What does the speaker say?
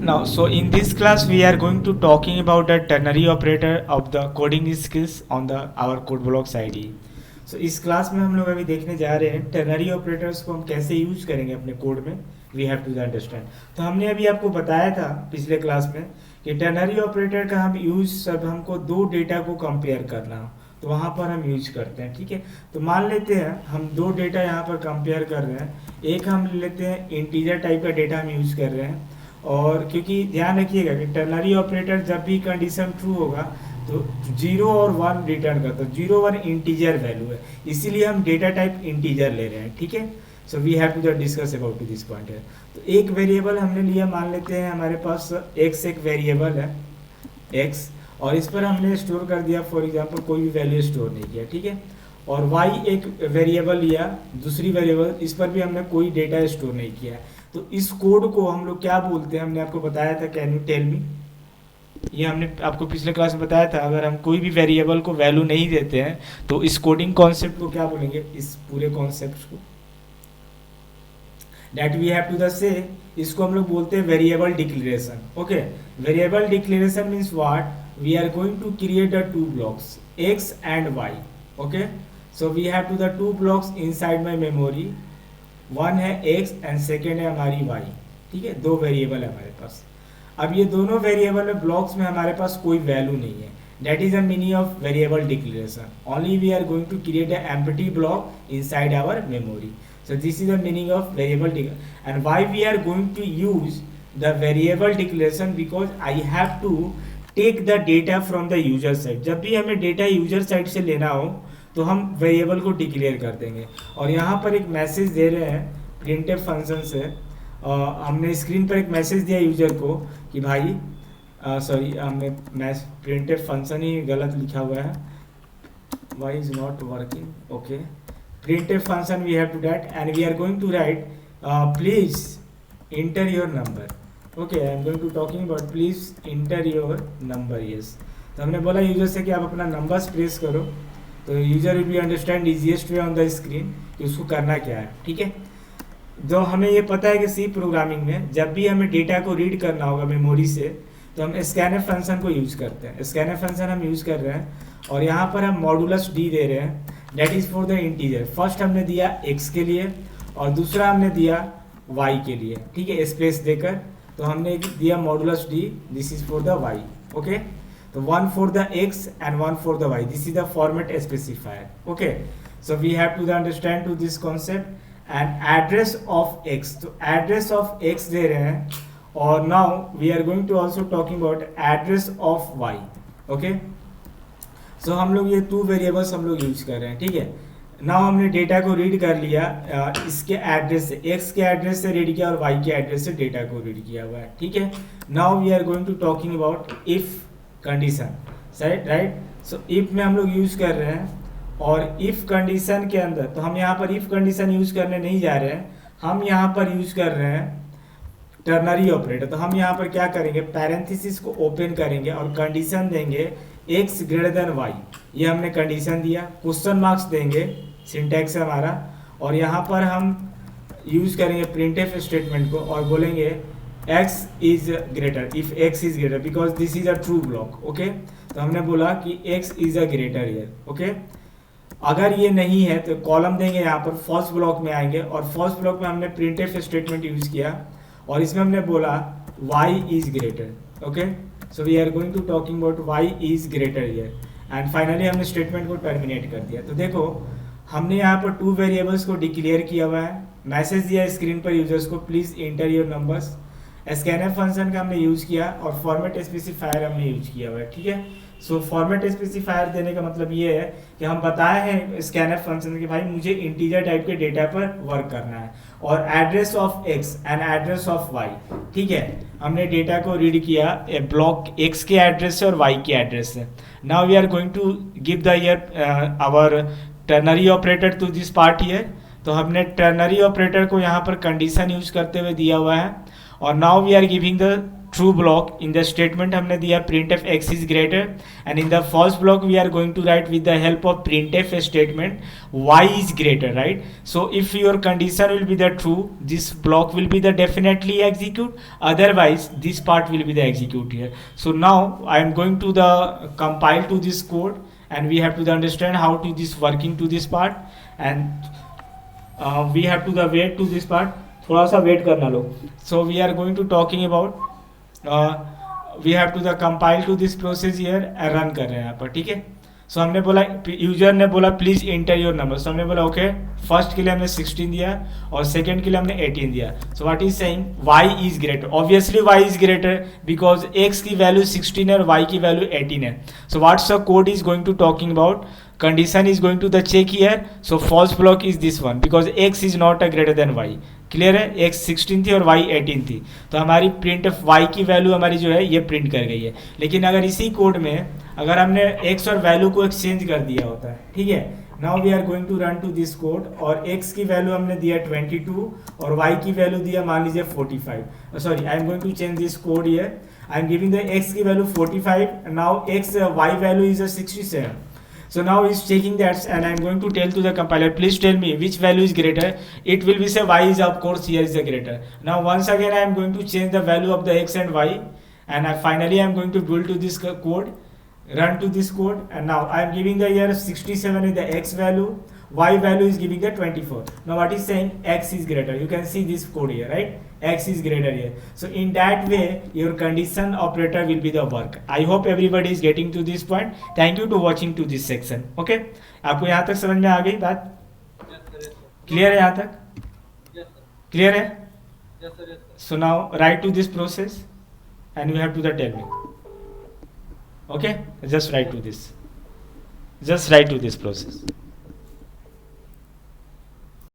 Now, so in this class we are going to talking about the ternary operator of the coding skills on the our code blocks IDE. So इस class में हम लोग अभी देखने जा रहे हैं टर्नरी ऑपरेटर्स को हम कैसे यूज करेंगे अपने कोड में. We have to understand. तो हमने अभी आपको बताया था पिछले क्लास में कि टर्नरी ऑपरेटर का हम यूज सब हमको दो डेटा को कंपेयर करना हो तो वहाँ पर हम यूज करते हैं. ठीक है, तो मान लेते हैं हम दो डेटा यहाँ पर कंपेयर कर रहे हैं. एक हम लेते हैं इंटीजर टाइप का डेटा हम यूज कर रहे हैं, और क्योंकि ध्यान रखिएगा कि टर्नरी ऑपरेटर जब भी कंडीशन ट्रू होगा तो 0 और 1 रिटर्न करता है. 0 1 इंटीजर वैल्यू है, इसीलिए हम डेटा टाइप इंटीजर ले रहे हैं. ठीक है, so we have to discuss about this point है. तो एक वेरिएबल हमने लिया, मान लेते हैं हमारे पास x एक वेरिएबल है x, और इस पर हमने स्टोर कर दिया फॉर एग्जांपल कोई भी वैल्यू स्टोर नहीं किया. ठीक है, और y एक वेरिएबल लिया, दूसरी वेरिएबल, इस पर भी हमने कोई डेटा स्टोर नहीं किया है. तो इस कोड को हम लोग क्या बोलते हैं, हमने आपको बताया था, कैन यू टेल मी. ये हमने आपको पिछले क्लास में बताया था, अगर हम कोई भी वेरिएबल को वैल्यू नहीं देते हैं तो इस कोडिंग कॉन्सेप्ट को क्या बोलेंगे, इस पूरे कॉन्सेप्ट को that we have to the say, इसको हम लोग बोलते हैं variable declaration. Okay, variable declaration means what, we are going to create the two blocks x and y. Okay, so we have to the two blocks inside my memory. One है x and second है हमारी y. ठीक है, दो variable है हमारे पास. अब ये दोनों वेरिएबल में ब्लॉक्स में हमारे पास कोई वैल्यू नहीं है. That is the meaning of variable declaration. Only we are going to create a empty block inside our memory. So this is the meaning of variable declaration. And why we are going to use the variable declaration, because I have to take the data from the user side. जब भी हमें data user side से लेना हो तो हम variable को declare कर देंगे. और यहाँ पर एक मैसेज दे रहे हैं प्रिंटफ फंक्शन से. हमने स्क्रीन पर एक मैसेज दिया यूजर को कि भाई सॉरी, हमने प्रिंटफ फंक्शन ही गलत लिखा हुआ है. Why is not working. Okay, printf function we have to that, and we are going to write please enter your number. Okay, I am going to talking about please enter your number. Yes, तो हमने बोला user से कि आप अपना numbers press करो, तो user will be understand easiest way on the screen कि उसको करना क्या है. ठीक है, जो हमें ये पता है कि सी प्रोग्रामिंग में जब भी हमें डेटा को रीड करना होगा मेमोरी से तो हम स्कैनफ फंक्शन को यूज़ करते हैं. स्कैनफ फंक्शन हम यूज़ कर रहे हैं, और यहाँ पर हम मॉडुलस डी दे रहे हैं. That is for the integer. First हमने दिया x के लिए और दूसरा हमने दिया y के लिए. ठीक है, स्पेस देकर, तो हमने दिया modulus d, this is for the y. Okay, तो one for the x and one for the y, this is the format specifier. Okay, so we have to understand to this concept. And address of x, तो address of x दे रहे हैं, और now we are going to also talking about address of y. Okay, so हम लोग ये two variables हम लोग यूज कर रहे हैं. ठीक है, नाउ हमने डेटा को रीड कर लिया इसके एड्रेस से, x के एड्रेस से रीड किया और y के एड्रेस से डेटा को रीड किया हुआ है. ठीक है, now we are going to talking about if condition. Right, so if में हम लोग यूज कर रहे हैं, और इफ कंडीशन के अंदर तो हम यहाँ पर इफ कंडीशन यूज करने नहीं जा रहे हैं, हम यहाँ पर यूज कर रहे हैं टर्नरी ऑपरेटर. तो हम यहाँ पर क्या करेंगे, पैरेंथेसिस को ओपन करेंगे और कंडीशन देंगे x ग्रेटर देन y. ये हमने कंडीशन दिया, क्वेश्चन मार्क्स देंगे, सिंटैक्स है हमारा, और यहाँ पर हम यूज करेंगे प्रिंटफ स्टेटमेंट को और बोलेंगे x is greater, if x is greater, because this is a true block. Okay, तो हमने बोला कि x is a greater here. Okay, अगर ये नहीं है तो कॉलम देंगे, यहाँ पर फॉल्स ब्लॉक में आएंगे, और फॉल्स ब्लॉक में हमने प्रिंटफ स्टेटमेंट यूज किया और इसमें हमने बोला y is greater. Okay, so we are going to talking about y is greater here, and finally हमने स्टेटमेंट को टर्मिनेट कर दिया. तो देखो हमने यहाँ पर टू वेरिएबल्स को डिक्लेयर किया हुआ है, मैसेज दिया स्क्रीन पर यूजर्स को please enter your numbers. Scanf function का हमने यूज किया और फॉर्मेट स्पेसिफायर हमने यूज किया हुआ है. ठीक है, सो फॉर्मेट स्पेसिफायर देने का मतलब ये है कि हम बताए हैं स्कैनफ फंक्शन कि भाई मुझे इंटीजर टाइप के डेटा पर वर्क करना है, और address of x and address of y. ठीक है, हमने डेटा को रीड किया ब्लॉक x के एड्रेस से और y के एड्रेस से. Now we are going to give the year our ternary operator to this part here. तो हमने टर्नरी ऑपरेटर को यहाँ पर कंडीशन यूज करते हुए दिया हुआ है, और now we are giving the true block. In the statement हमने दिया printf x is greater, and in the false block we are going to write with the help of printf statement y is greater, right? So if your condition will be the true, this block will be the definitely execute, otherwise this part will be the execute here. So now I am going to the compile to this code, and we have to understand how to this working to this part, and we have to the wait to this part. थोड़ा सा wait करना लो. So we are going to talking about we have to the compile to this process here and run कर रहे हैं यहाँ पर, ठीक है. सो हमने बोला, यूजर ने बोला प्लीज इंटर योर नंबर. सो हमने बोला ओके, फर्स्ट के लिए हमने 16 दिया और सेकंड के लिए हमने 18 दिया. So what is saying y is greater. Obviously y is greater because x की वैल्यू 16 है और y की वैल्यू 18 है. So what's the code is going to talking about, condition is going to the check here. So false block is this one because x is not a greater than y. Clear है, x 16 थी और y 18 थी, तो हमारी print y की value हमारी जो है ये प्रिंट कर गई है. लेकिन अगर इसी कोड में अगर हमने x और वैल्यू को एक्सचेंज कर दिया होता है, ठीक है. Now we are going to run to this code, और x की वैल्यू हमने दिया 22 और y की वैल्यू दिया मान लीजिए 45. Sorry, I am going to change this code here. I am giving the x की value 45, now x y value is 67. So now it's checking that, and I'm going to tell to the compiler, please tell me which value is greater. It will be say y is, of course here is the greater. Now once again I am going to change the value of the x and y, and finally I am going to build to this code, run to this code, and now I am giving the here 67 is the x value, y value is giving the 24. Now what is saying x is greater. You can see this code here, right? X is greater here. So in that way your condition operator will be the work. I hope everybody is getting to this point. Thank you to watching to this section. Okay, आपको यहाँ तक समझ में आ गई बात? Clear है यहाँ तक? क्लियर है? So now write to this process and you have to the tell me. Okay, just write to this. Just write to this process.